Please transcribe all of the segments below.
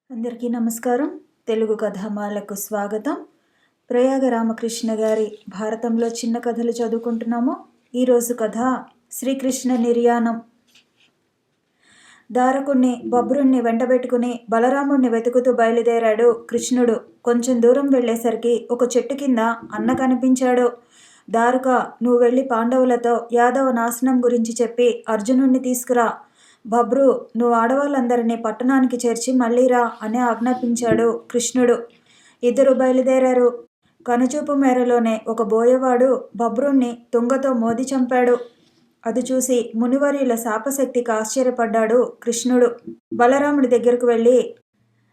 అందరికీ నమస్కారం. తెలుగు కథామాలకు స్వాగతం. ప్రయాగ రామకృష్ణ గారి భారతంలో చిన్న కథలు చదువుకుంటున్నాము. ఈరోజు కథ శ్రీకృష్ణ నిర్యాణం. దారకుణ్ణి బబ్రుణ్ణి వెంటబెట్టుకుని బలరాముణ్ణి వెతుకుతూ బయలుదేరాడు కృష్ణుడు. కొంచెం దూరం వెళ్ళేసరికి ఒక చెట్టు కింద అన్న కనిపించాడు. దారుక, నువ్వు వెళ్ళి పాండవులతో యాదవ నాశనం గురించి చెప్పి అర్జునుణ్ణి తీసుకురా. బబ్రు, నువ్వు ఆడవాళ్ళందరినీ పట్టణానికి చేర్చి మళ్ళీరా అని ఆజ్ఞాపించాడు కృష్ణుడు. ఇద్దరు బయలుదేరారు. కనుచూపు మేరలోనే ఒక బోయవాడు బబ్రుణ్ణి తుంగతో మోది చంపాడు. అది చూసి మునివర్యుల శాపశక్తికి ఆశ్చర్యపడ్డాడు కృష్ణుడు. బలరాముడి దగ్గరకు వెళ్ళి,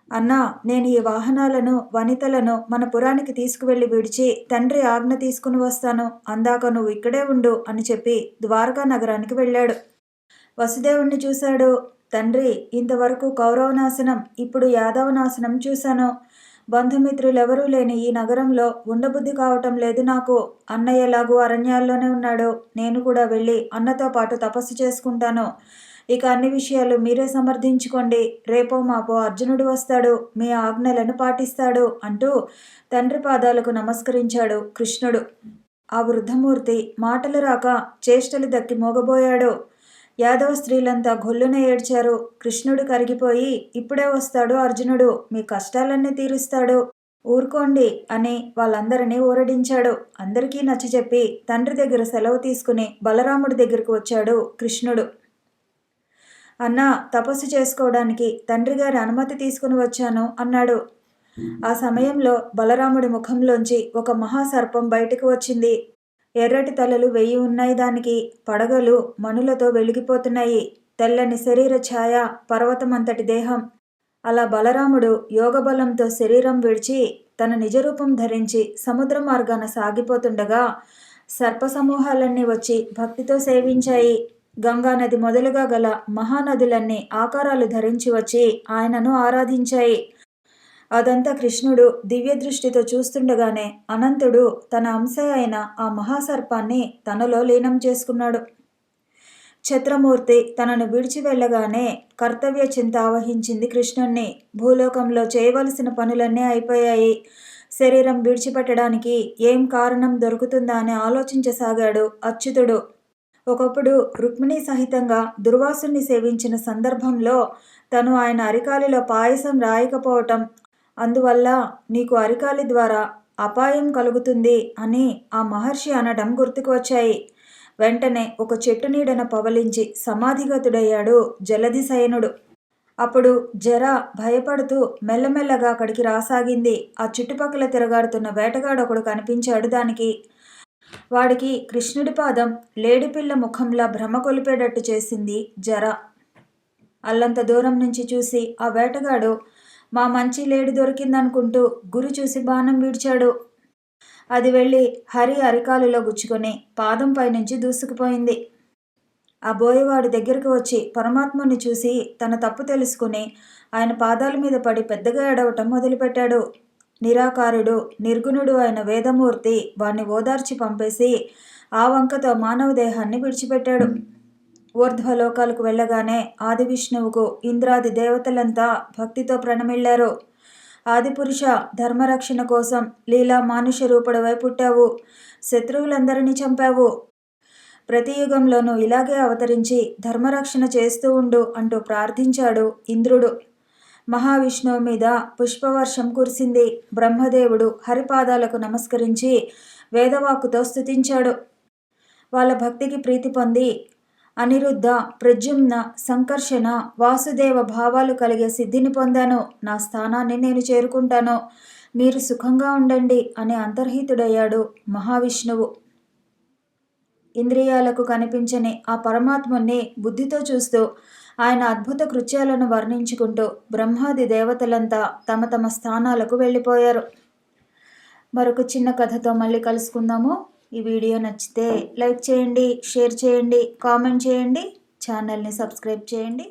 అన్నా, నేను ఈ వాహనాలను వనితలను మన పురానికి తీసుకువెళ్ళి విడిచి తండ్రి ఆజ్ఞ తీసుకుని వస్తాను. అందాక నువ్వు ఇక్కడే ఉండు అని చెప్పి ద్వారకా నగరానికి వెళ్ళాడు. వసుదేవుణ్ణి చూశాడు. తండ్రి, ఇంతవరకు కౌరవనాశనం, ఇప్పుడు యాదవనాశనం చూశాను. బంధుమిత్రులెవరూ లేని ఈ నగరంలో ఉండబుద్ధి కావటం లేదు నాకు. అన్నయ్య ఎలాగూ అరణ్యాల్లోనే ఉన్నాడు. నేను కూడా వెళ్ళి అన్నతో పాటు తపస్సు చేసుకుంటాను. ఇక అన్ని విషయాలు మీరే సమర్థించుకోండి. రేపో మాపో అర్జునుడు వస్తాడు, మీ ఆజ్ఞలను పాటిస్తాడు అంటూ తండ్రి పాదాలకు నమస్కరించాడు కృష్ణుడు. ఆ వృద్ధమూర్తి మాటలు రాక చేష్టలు దక్కి మోగబోయాడు. యాదవ స్త్రీలంతా గొల్లున ఏడ్చారు. కృష్ణుడు కరిగిపోయి, ఇప్పుడే వస్తాడు అర్జునుడు, మీ కష్టాలన్నీ తీరుస్తాడు, ఊరుకోండి అని వాళ్ళందరినీ ఊరడించాడు. అందరికీ నచ్చజెప్పి తండ్రి దగ్గర సెలవు తీసుకుని బలరాముడి దగ్గరకు వచ్చాడు కృష్ణుడు. అన్నా, తపస్సు చేసుకోవడానికి తండ్రి గారి అనుమతి తీసుకుని వచ్చాను అన్నాడు. ఆ సమయంలో బలరాముడి ముఖంలోంచి ఒక మహాసర్పం బయటకు వచ్చింది. ఎర్రటి తలలు 1000 ఉన్నాయి దానికి. పడగలు మణులతో వెలిగిపోతున్నాయి. తెల్లని శరీర ఛాయ, పర్వతమంతటి దేహం. అలా బలరాముడు యోగబలంతో శరీరం విడిచి తన నిజరూపం ధరించి సముద్ర మార్గాన సాగిపోతుండగా సర్పసమూహాలన్నీ వచ్చి భక్తితో సేవించాయి. గంగానది మొదలుగా గల మహానదులన్నీ ఆకారాలు ధరించి వచ్చి ఆయనను ఆరాధించాయి. అదంతా కృష్ణుడు దివ్య దృష్టితో చూస్తుండగానే అనంతుడు తన అంశ అయిన ఆ మహాసర్పాన్ని తనలో లీనం చేసుకున్నాడు. ఛత్రమూర్తి తనను విడిచి వెళ్ళగానే కర్తవ్య చింత ఆవహించింది కృష్ణుణ్ణి. భూలోకంలో చేయవలసిన పనులన్నీ అయిపోయాయి. శరీరం విడిచిపెట్టడానికి ఏం కారణం దొరుకుతుందా అని ఆలోచించసాగాడు అచ్యుతుడు. ఒకప్పుడు రుక్మిణీ సహితంగా దుర్వాసుని సేవించిన సందర్భంలో తను ఆయన అరికాలిలో పాయసం రాయకపోవటం, అందువల్ల నీకు అరికాలి ద్వారా అపాయం కలుగుతుంది అని ఆ మహర్షి అనడం గుర్తుకు వచ్చాయి. వెంటనే ఒక చెట్టు నీడన పవలించి సమాధిగతుడయ్యాడు జలధిశయనుడు. అప్పుడు జర భయపడుతూ మెల్లమెల్లగా అక్కడికి రాసాగింది. ఆ చుట్టుపక్కల తిరగాడుతున్న వేటగాడొకడు కనిపించాడు దానికి. వాడికి కృష్ణుడి పాదం లేడిపిల్ల ముఖంలా భ్రమ కొలిపేటట్టు చేసింది జర. అల్లంత దూరం నుంచి చూసి ఆ వేటగాడు మా మంచి లేడి దొరికిందనుకుంటూ గురి చూసి బాణం విడిచాడు. అది వెళ్ళి హరి అరికాలులో గుచ్చుకొని పాదం పైనుంచి దూసుకుపోయింది. ఆ బోయవాడు దగ్గరకు వచ్చి పరమాత్ముని చూసి తన తప్పు తెలుసుకుని ఆయన పాదాల మీద పడి పెద్దగా ఏడవటం మొదలుపెట్టాడు. నిరాకారుడు నిర్గుణుడు అయిన వేదమూర్తి వాణ్ణి ఓదార్చి పంపేసి ఆ వంకతో మానవ దేహాన్ని విడిచిపెట్టాడు. ఊర్ధ్వలోకాలకు వెళ్ళగానే ఆది విష్ణువుకు ఇంద్రాది దేవతలంతా భక్తితో ప్రణమిళ్లారు. ఆదిపురుష, ధర్మరక్షణ కోసం లీలా మానుష రూపుడవై పుట్టావు. శత్రువులందరినీ చంపావు. ప్రతి యుగంలోనూ ఇలాగే అవతరించి ధర్మరక్షణ చేస్తూ ఉండు అంటూ ప్రార్థించాడు ఇంద్రుడు. మహావిష్ణువు మీద పుష్పవర్షం కురిసింది. బ్రహ్మదేవుడు హరిపాదాలకు నమస్కరించి వేదవాక్కుతో స్తుతించాడు. వాళ్ళ భక్తికి ప్రీతి పొంది అనిరుద్ధ, ప్రద్యుమ్న, సంకర్షణ, వాసుదేవ భావాలు కలిగే సిద్ధిని పొందాను. నా స్థానాన్ని నేను చేరుకుంటాను. మీరు సుఖంగా ఉండండి అని అంతర్హితుడయ్యాడు మహావిష్ణువు. ఇంద్రియాలకు కనిపించని ఆ పరమాత్ముని బుద్ధితో చూస్తూ ఆయన అద్భుత కృత్యాలను వర్ణించుకుంటూ బ్రహ్మాది దేవతలంతా తమ తమ స్థానాలకు వెళ్ళిపోయారు. మరొక చిన్న కథతో మళ్ళీ కలుసుకుందాము. ఈ వీడియో నచ్చితే లైక్ చేయండి, షేర్ చేయండి, కామెంట్ చేయండి, ఛానల్ని సబ్స్క్రైబ్ చేయండి.